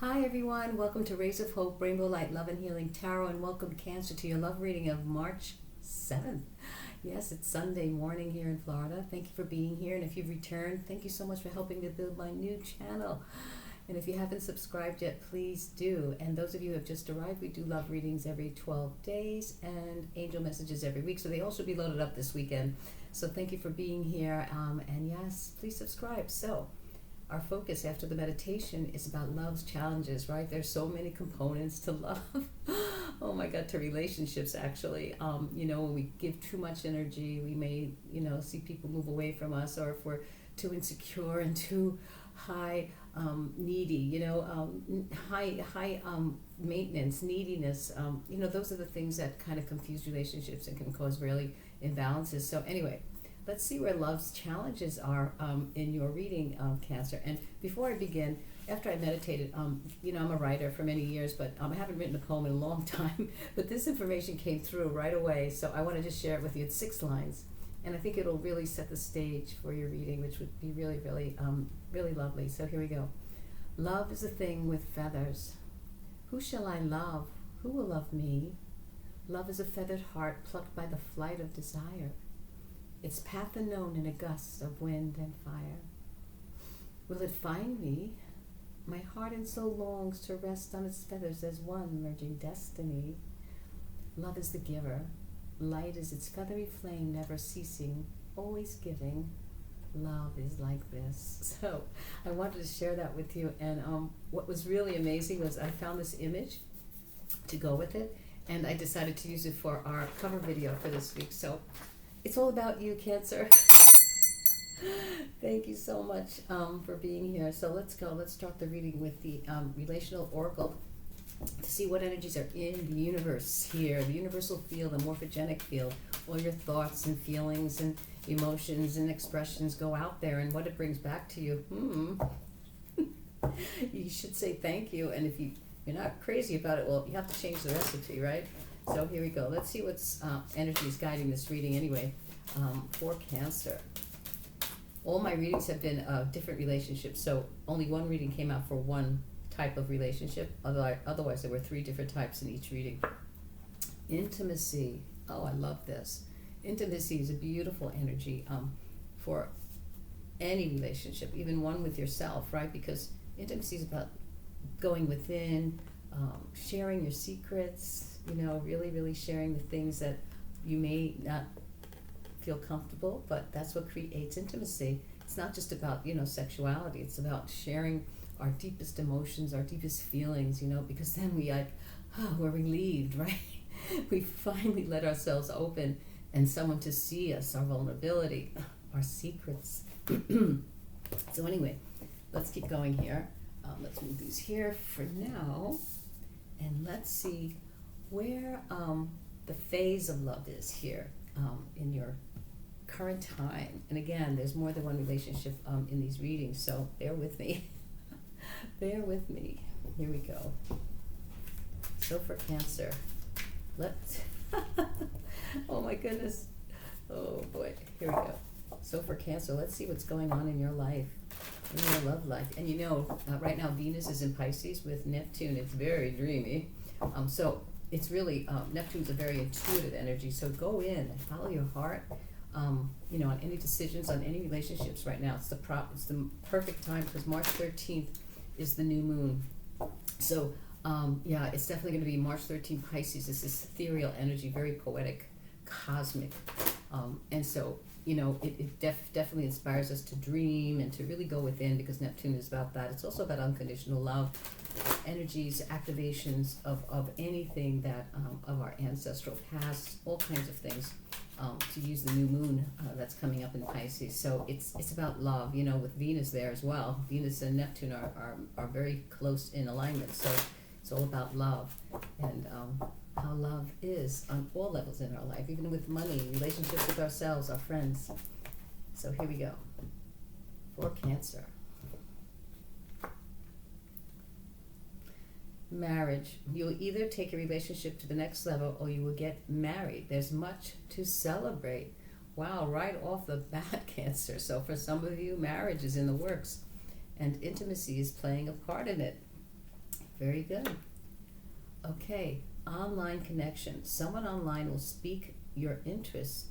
Hi everyone, welcome to Rays of Hope, Rainbow Light, Love and Healing Tarot, and welcome Cancer to your love reading of March 7th. Yes, it's Sunday morning here in Florida. Thank you for being here, and if you've returned, thank you so much for helping me build my new channel. And if you haven't subscribed yet, please do. And those of you who have just arrived, we do love readings every 12 days and angel messages every week, so they all should be loaded up this weekend. So thank you for being here, and yes, please subscribe. So our focus after the meditation is about love's challenges, right? There's so many components to love. Oh my God, to relationships actually. When we give too much energy, we may, see people move away from us, or if we're too insecure and too high needy, high maintenance, neediness, those are the things that kind of confuse relationships and can cause really imbalances. So anyway, let's see where love's challenges are in your reading, Cancer. And before I begin, after I meditated, I'm a writer for many years, but I haven't written a poem in a long time. But this information came through right away, so I want to just share it with you. It's 6 lines, and I think it'll really set the stage for your reading, which would be really, really, really lovely. So here we go. Love is a thing with feathers. Who shall I love? Who will love me? Love is a feathered heart plucked by the flight of desire. Its path unknown in a gust of wind and fire. Will it find me? My heart and soul longs to rest on its feathers as one merging destiny. Love is the giver. Light is its feathery flame, never ceasing, always giving. Love is like this. So I wanted to share that with you. And what was really amazing was I found this image to go with it, and I decided to use it for our cover video for this week. So it's all about you, Cancer. Thank you so much for being here. So let's go. Let's start the reading with the Relational Oracle to see what energies are in the universe here, the universal field, the morphogenic field. All your thoughts and feelings and emotions and expressions go out there, and what it brings back to you. You should say thank you, and if you're not crazy about it, well, you have to change the recipe, right? So here we go. Let's see what's energy is guiding this reading anyway for Cancer. All my readings have been different relationships, so only one reading came out for one type of relationship. Otherwise, there were 3 different types in each reading. Intimacy. Oh, I love this. Intimacy is a beautiful energy for any relationship, even one with yourself, right? Because intimacy is about going within, sharing your secrets, really, really sharing the things that you may not feel comfortable, but that's what creates intimacy. It's not just about, sexuality. It's about sharing our deepest emotions, our deepest feelings, because then we're relieved, right? We finally let ourselves open and someone to see us, our vulnerability, our secrets. So anyway, let's keep going here. Let's move these here for now, and let's see where the phase of love is here in your current time. And again, there's more than one relationship in these readings, so bear with me. Bear with me. Here we go. So for Cancer, let's oh my goodness. Oh boy, here we go. So for Cancer, let's see what's going on in your life, in your love life. And right now Venus is in Pisces with Neptune. It's very dreamy. So it's really, Neptune's a very intuitive energy, so go in and follow your heart, on any decisions, on any relationships right now. It's the perfect time, because March 13th is the new moon. So, it's definitely going to be March 13th Pisces. This is ethereal energy, very poetic, cosmic. And so, it definitely inspires us to dream and to really go within, because Neptune is about that. It's also about unconditional love, energies, activations of anything that of our ancestral past, all kinds of things, to use the new moon that's coming up in Pisces. So it's about love, with Venus there as well. Venus and Neptune are very close in alignment, so it's all about love and how love is on all levels in our life, even with money, relationships with ourselves, our friends. So here we go for Cancer. Marriage. You will either take a relationship to the next level or you will get married. There's much to celebrate. Wow, right off the bat, Cancer. So for some of you, marriage is in the works and intimacy is playing a part in it. Very good. Okay, online connection. Someone online will speak your interests.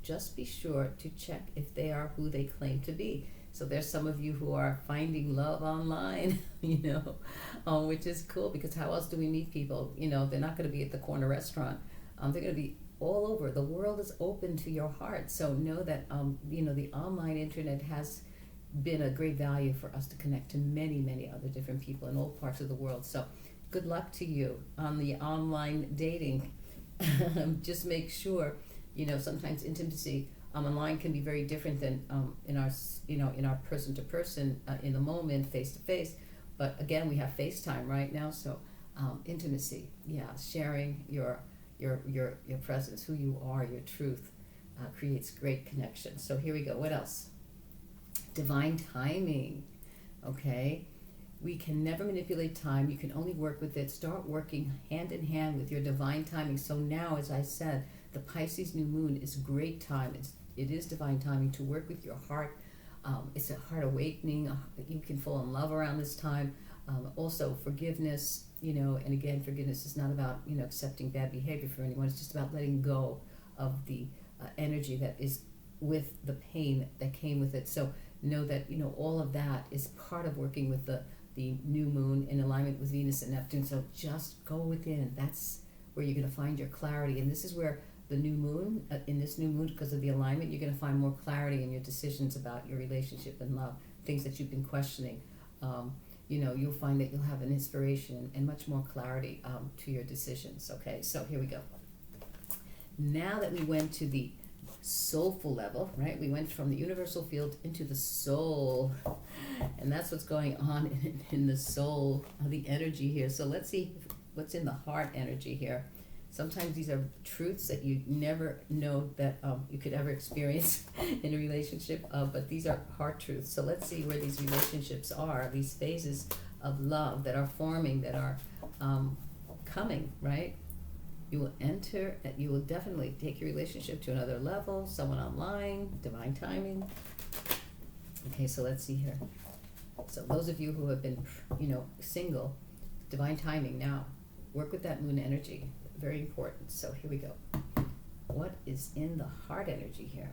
Just be sure to check if they are who they claim to be. So there's some of you who are finding love online, which is cool, because how else do we meet people? They're not going to be at the corner restaurant. They're going to be all over. The world is open to your heart. So know that, the online internet has been a great value for us to connect to many, many other different people in all parts of the world. So good luck to you on the online dating. Just make sure, sometimes intimacy online can be very different than in our person to person, in the moment, face to face. But again, we have FaceTime right now, so intimacy, sharing your presence, who you are, your truth, creates great connection. So here we go. What else? Divine timing. Okay. We can never manipulate time. You can only work with it. Start working hand in hand with your divine timing. So now, as I said, the Pisces new moon is great time. It is divine timing to work with your heart. It's a heart awakening. You can fall in love around this time. Also forgiveness, and again, forgiveness is not about, accepting bad behavior for anyone. It's just about letting go of the energy that is with the pain that came with it. So know that, all of that is part of working with the new moon in alignment with Venus and Neptune. So just go within. That's where you're going to find your clarity. And this is where the new moon, in this new moon, because of the alignment, you're going to find more clarity in your decisions about your relationship and love, things that you've been questioning. You'll find that you'll have an inspiration and much more clarity to your decisions. Okay, so here we go. Now that we went to the soulful level, right? We went from the universal field into the soul, and that's what's going on in the soul, the energy here. So let's see what's in the heart energy here. Sometimes these are truths that you never know that you could ever experience in a relationship, but these are heart truths. So let's see where these relationships are, these phases of love that are forming, that are coming, right? You will definitely take your relationship to another level, someone online, divine timing. Okay, so let's see here. So those of you who have been, single, divine timing now. Work with that moon energy. Very important. So here we go. What is in the heart energy here?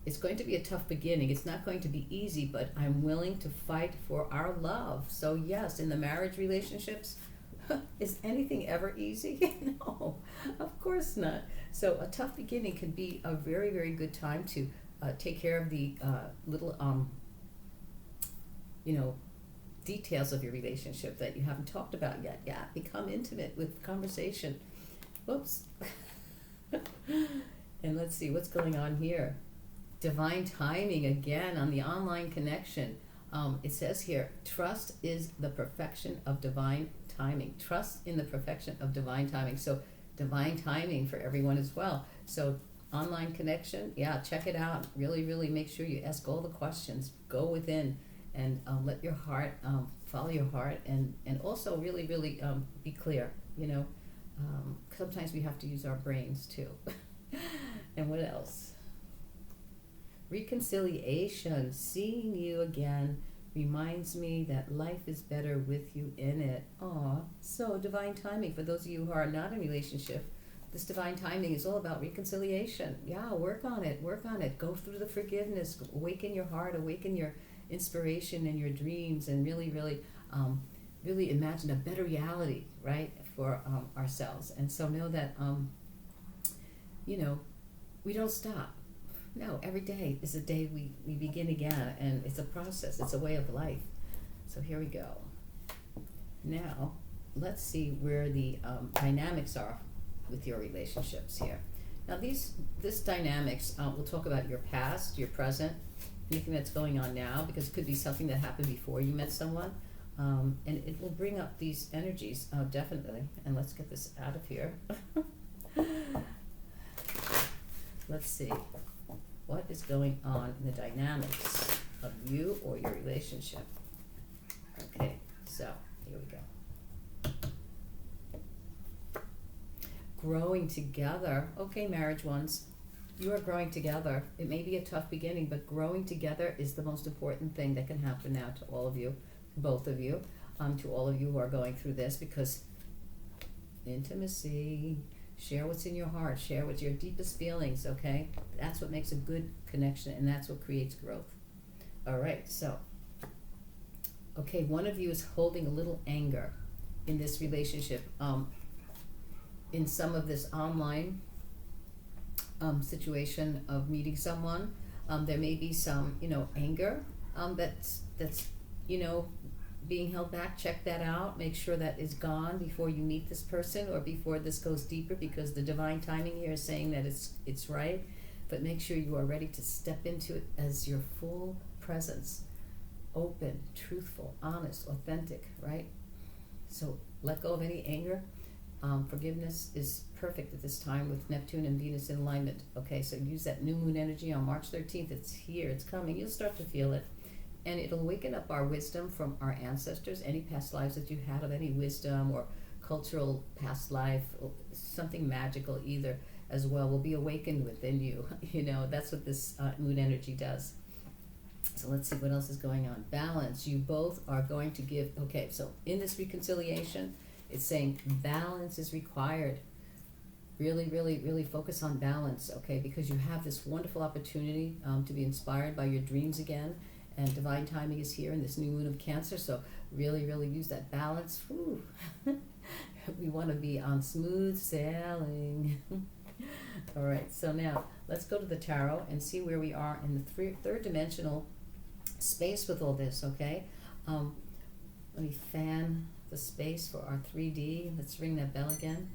It's going to be a tough beginning. It's not going to be easy, but I'm willing to fight for our love. So yes, in the marriage relationships, is anything ever easy? No, of course not. So a tough beginning can be a very, very good time to take care of the little, details of your relationship that you haven't talked about yet. Yeah, become intimate with conversation. Whoops. And let's see what's going on here. Divine timing again on the online connection. It says here, trust is the perfection of divine timing. Trust in the perfection of divine timing. So divine timing for everyone as well. So online connection, check it out. Really, really make sure you ask all the questions. Go within and let your heart follow your heart, and also really, really be clear. Sometimes we have to use our brains too. And what else? Reconciliation. Seeing you again reminds me that life is better with you in it. So divine timing. For those of you who are not in a relationship, this divine timing is all about reconciliation. Work on it. Go through the forgiveness. Awaken your heart. Awaken your inspiration and your dreams, and really, really, really imagine a better reality, right, for ourselves. And so know that, we don't stop. No, every day is a day we begin again, and it's a process. It's a way of life. So here we go. Now, let's see where the dynamics are with your relationships here. Now, this dynamics, we'll talk about your past, your present, anything that's going on now, because it could be something that happened before you met someone, and it will bring up these energies, definitely. And let's get this out of here. Let's see. What is going on in the dynamics of you or your relationship? Okay, so here we go. Growing together. Okay, marriage ones, you are growing together. It may be a tough beginning, but growing together is the most important thing that can happen now to all of you. both of you, to all of you who are going through this, because intimacy, share what's in your heart, share what's your deepest feelings, okay? That's what makes a good connection, and that's what creates growth. All right, so, okay, one of you is holding a little anger in this relationship, in some of this online situation of meeting someone. There may be some, anger that's being held back. Check that out. Make sure that is gone before you meet this person or before this goes deeper, because the divine timing here is saying that it's right. But make sure you are ready to step into it as your full presence, open, truthful, honest, authentic, right? So let go of any anger. Forgiveness is perfect at this time with Neptune and Venus in alignment. Okay, so use that new moon energy on March 13th. It's here, it's coming. You'll start to feel it. And it'll waken up our wisdom from our ancestors, any past lives that you had of any wisdom or cultural past life, or something magical either as well, will be awakened within you. That's what this moon energy does. So let's see what else is going on. Balance. You both are going to give, okay, so in this reconciliation, it's saying balance is required. Really, really, really focus on balance, okay? Because you have this wonderful opportunity to be inspired by your dreams again. And divine timing is here in this new moon of Cancer. So really, really use that balance. Whew. We want to be on smooth sailing. All right, so now let's go to the tarot and see where we are in the third dimensional space with all this, okay? Let me fan the space for our 3D. Let's ring that bell again.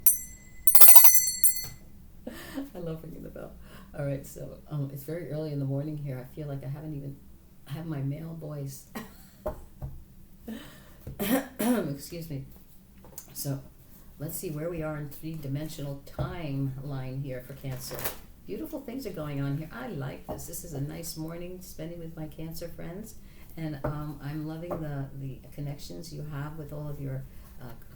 I love ringing the bell. All right, so it's very early in the morning here. I feel like I have my male voice. Excuse me. So let's see where we are in three-dimensional timeline here for Cancer. Beautiful things are going on here. I like this. This is a nice morning spending with my Cancer friends. And I'm loving the connections you have with all of your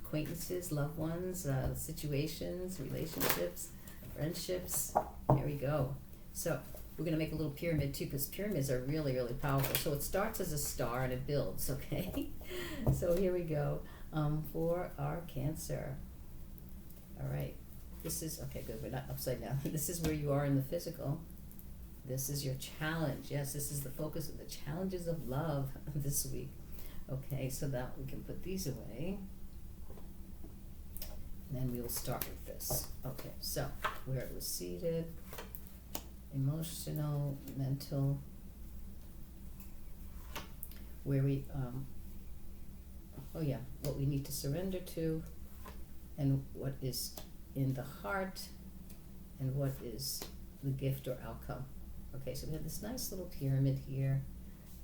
acquaintances, loved ones, situations, relationships, friendships. Here we go. So we're going to make a little pyramid too, because pyramids are really, really powerful. So it starts as a star and it builds, okay? So here we go for our Cancer. All right. This is, okay, good. We're not upside down. This is where you are in the physical. This is your challenge. Yes, this is the focus of the challenges of love this week. Okay, so that we can put these away. And then we will start with this. Okay, so where it was seated, emotional, mental, where we, what we need to surrender to, and what is in the heart, and what is the gift or outcome. Okay, so we have this nice little pyramid here.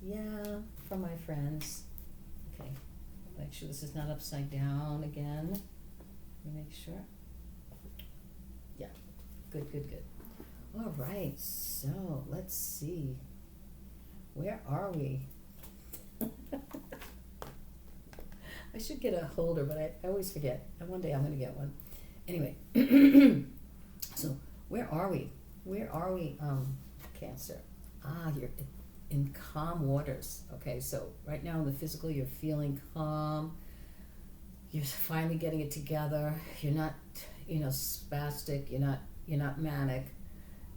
Yeah, for my friends. Okay, make sure this is not upside down again. Let me make sure. Yeah, good, good, good. All right, so let's see. Where are we? I should get a holder, but I always forget. And one day I'm going to get one. Anyway, so where are we? Where are we, Cancer? You're in calm waters. Okay, so right now in the physical, you're feeling calm. You're finally getting it together. You're not, spastic. You're not manic.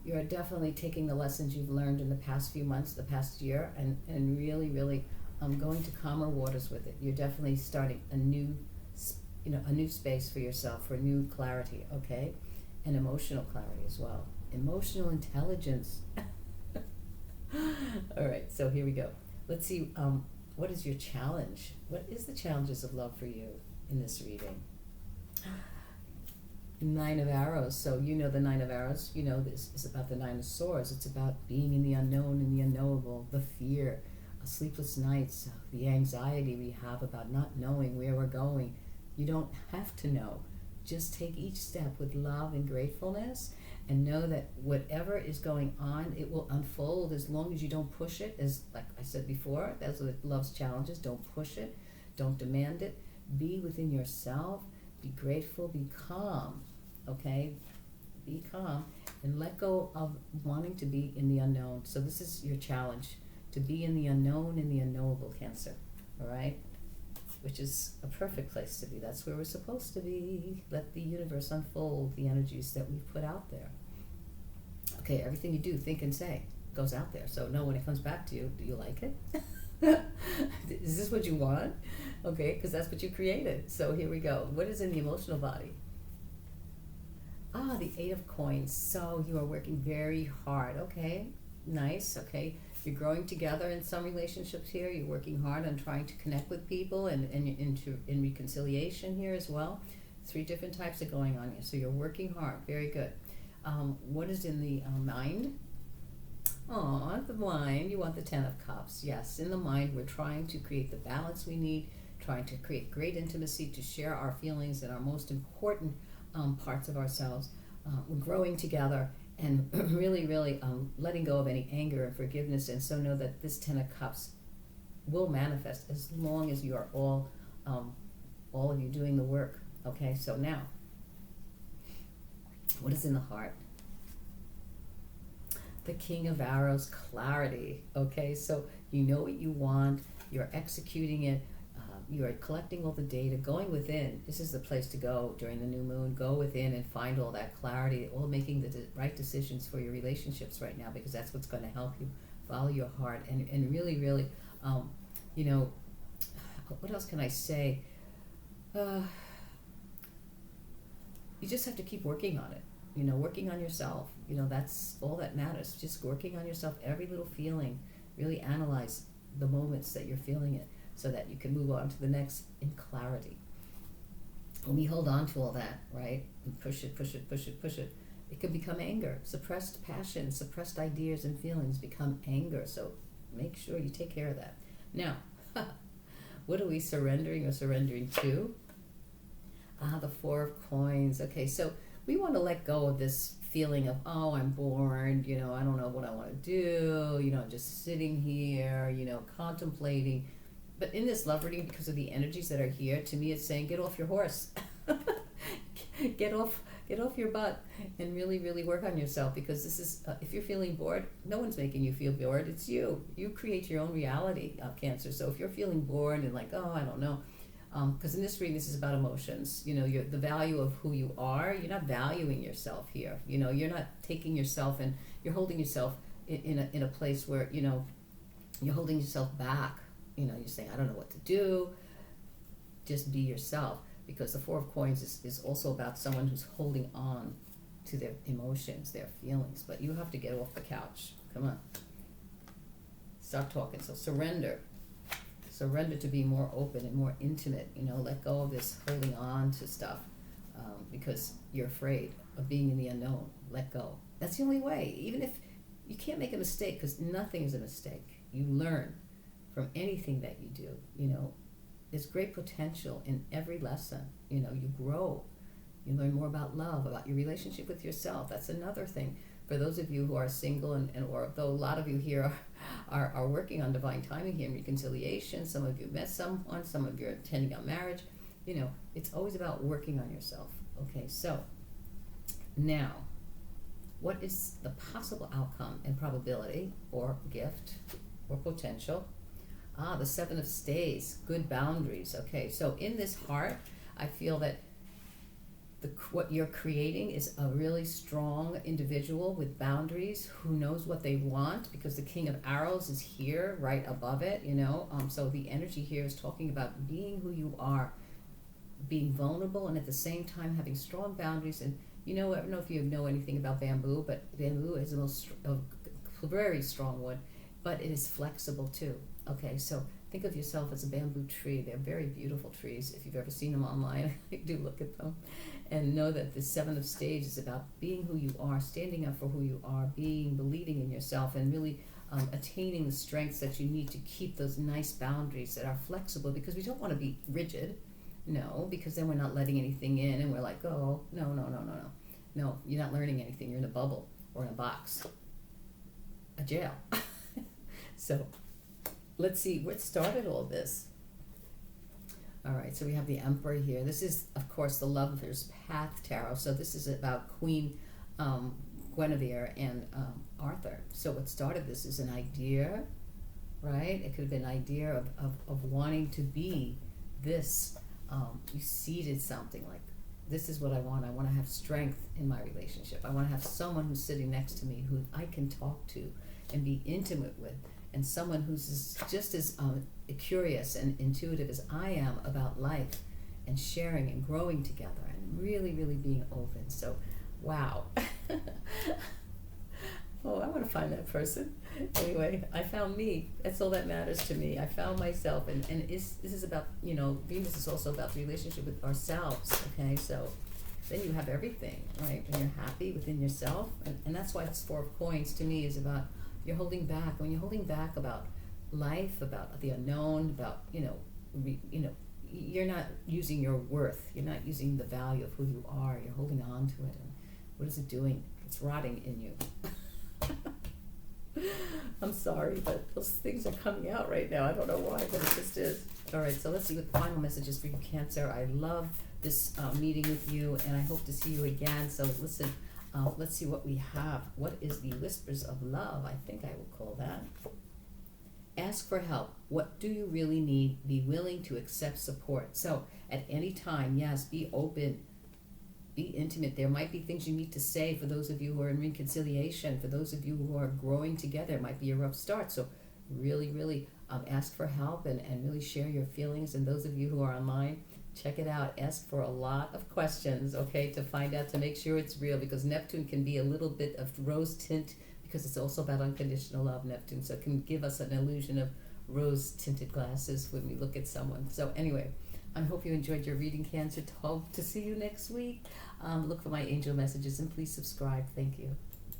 You're definitely taking the lessons you've learned in the past few months, the past year, and really, really going to calmer waters with it. You're definitely starting a new space for yourself, for new clarity, okay? And emotional clarity as well. Emotional intelligence. All right, so here we go. Let's see, what is your challenge? What is the challenges of love for you in this reading? Nine of Arrows. So the Nine of Arrows. This is about the Nine of Swords. It's about being in the unknown and the unknowable, the fear, sleepless nights, the anxiety we have about not knowing where we're going. You don't have to know. Just take each step with love and gratefulness, and know that whatever is going on, it will unfold as long as you don't push it. As like I said before, that's what love's challenges. Don't push it. Don't demand it. Be within yourself. Be grateful. Be calm. Okay? Be calm and let go of wanting to be in the unknown. So this is your challenge, to be in the unknown and the unknowable, Cancer. All right? which is a perfect place to be. That's where we're supposed to be. Let the universe unfold the energies that we've put out there. Okay, everything you do, think, and say goes out there. So know when it comes back to you, do you like it? Is this what you want? Okay, because that's what you created. So here we go. What is in the emotional body? The 8 of coins. So you are working very hard. Okay, nice. Okay, you're growing together in some relationships here. You're working hard on trying to connect with people and in reconciliation here as well. 3 different types are going on here. So you're working hard. Very good. What is in the mind? The mind. You want the 10 of cups. Yes, in the mind, we're trying to create the balance we need, trying to create great intimacy, to share our feelings and our most important parts of ourselves. We're growing together and really, really letting go of any anger and forgiveness. And so know that this 10 of cups will manifest as long as you are all of you doing the work. Okay, so now, what is in the heart? The King of Arrows, clarity. Okay, so you know what you want, you're executing it, you are collecting all the data, going within. This is the place to go during the new moon. Go within and find all that clarity, all making the right decisions for your relationships right now, because that's what's going to help you follow your heart and really, really, you know, what else can I say? You just have to keep working on it. You know, working on yourself. You know, that's all that matters. Just working on yourself, every little feeling. Really analyze the moments that you're feeling it, so that you can move on to the next in clarity. When we hold on to all that, right, and push it, it can become anger. Suppressed passion, suppressed ideas and feelings become anger. So make sure you take care of that. Now, what are we surrendering or surrendering to? The 4 of coins. Okay, so we want to let go of this feeling of, oh, I'm bored, you know, I don't know what I want to do, you know, just sitting here, you know, contemplating. But in this love reading, because of the energies that are here, to me it's saying, get off your horse. get off your butt and really, really work on yourself, because this is, if you're feeling bored, no one's making you feel bored, it's you. You create your own reality, Cancer. So if you're feeling bored and like, oh, I don't know, because in this reading, this is about emotions. You know, the value of who you are. You're not valuing yourself here. You know, you're not taking yourself and you're holding yourself in a place where, you know, you're holding yourself back. You know, you're saying, I don't know what to do. Just be yourself. Because the 4 of coins is also about someone who's holding on to their emotions, their feelings. But you have to get off the couch. Come on. Start talking. So surrender. Surrender to be more open and more intimate. You know, let go of this holding on to stuff because you're afraid of being in the unknown. Let go. That's the only way. Even if you can't make a mistake, because nothing is a mistake. You learn from anything that you do. You know, there's great potential in every lesson. You know, you grow. You learn more about love, about your relationship with yourself. That's another thing. For those of you who are single, and or though a lot of you here are working on divine timing here and reconciliation, some of you met someone, some of you are intending on marriage, you know, it's always about working on yourself. Okay, so now, what is the possible outcome and probability or gift or potential? The 7 of Staves, good boundaries. Okay, so in this heart, I feel that what you're creating is a really strong individual with boundaries who knows what they want, because the King of Arrows is here right above it, you know. So the energy here is talking about being who you are, being vulnerable, and at the same time having strong boundaries. And you know, I don't know if you know anything about bamboo, but bamboo is the most very strong wood, but it is flexible too. Okay, so think of yourself as a bamboo tree. They're very beautiful trees. If you've ever seen them online, do look at them. And know that the 7 of Staves is about being who you are, standing up for who you are, believing in yourself, and really attaining the strengths that you need to keep those nice boundaries that are flexible, because we don't want to be rigid. No, because then we're not letting anything in, and we're like, oh, no. No, you're not learning anything. You're in a bubble or in a box, a jail. So let's see what started all this. All right, so we have the Emperor here. This is, of course, the Lover's Path Tarot. So this is about Queen Guinevere and Arthur. So what started this is an idea, right? It could have been an idea of wanting to be this, you seeded something like, this is what I want. I want to have strength in my relationship. I want to have someone who's sitting next to me who I can talk to and be intimate with, and someone who's just as curious and intuitive as I am about life, and sharing and growing together and really, really being open. So, wow. Oh, I want to find that person. Anyway, I found me. That's all that matters to me. I found myself, and this is about, Venus is also about the relationship with ourselves, okay? So then you have everything, right? When you're happy within yourself, and that's why it's Four of Coins to me, is about, you're holding back. When you're holding back about life, about the unknown, about, you're not using your worth. You're not using the value of who you are. You're holding on to it, and what is it doing? It's rotting in you. I'm sorry, but those things are coming out right now. I don't know why, but it just is. All right, so let's see what the final message is for you, Cancer. I love this meeting with you, and I hope to see you again. So listen, let's see what we have. What is the Whispers of Love? I think I will call that. Ask for help. What do you really need? Be willing to accept support. So at any time, yes, be open. Be intimate. There might be things you need to say for those of you who are in reconciliation, for those of you who are growing together. It might be a rough start. So really, really ask for help and really share your feelings. And those of you who are online, check it out. Ask for a lot of questions, okay, to find out, to make sure it's real, because Neptune can be a little bit of rose tint, because it's also about unconditional love, Neptune. So it can give us an illusion of rose-tinted glasses when we look at someone. So anyway, I hope you enjoyed your reading, Cancer. Hope to see you next week. Look for my angel messages and please subscribe. Thank you.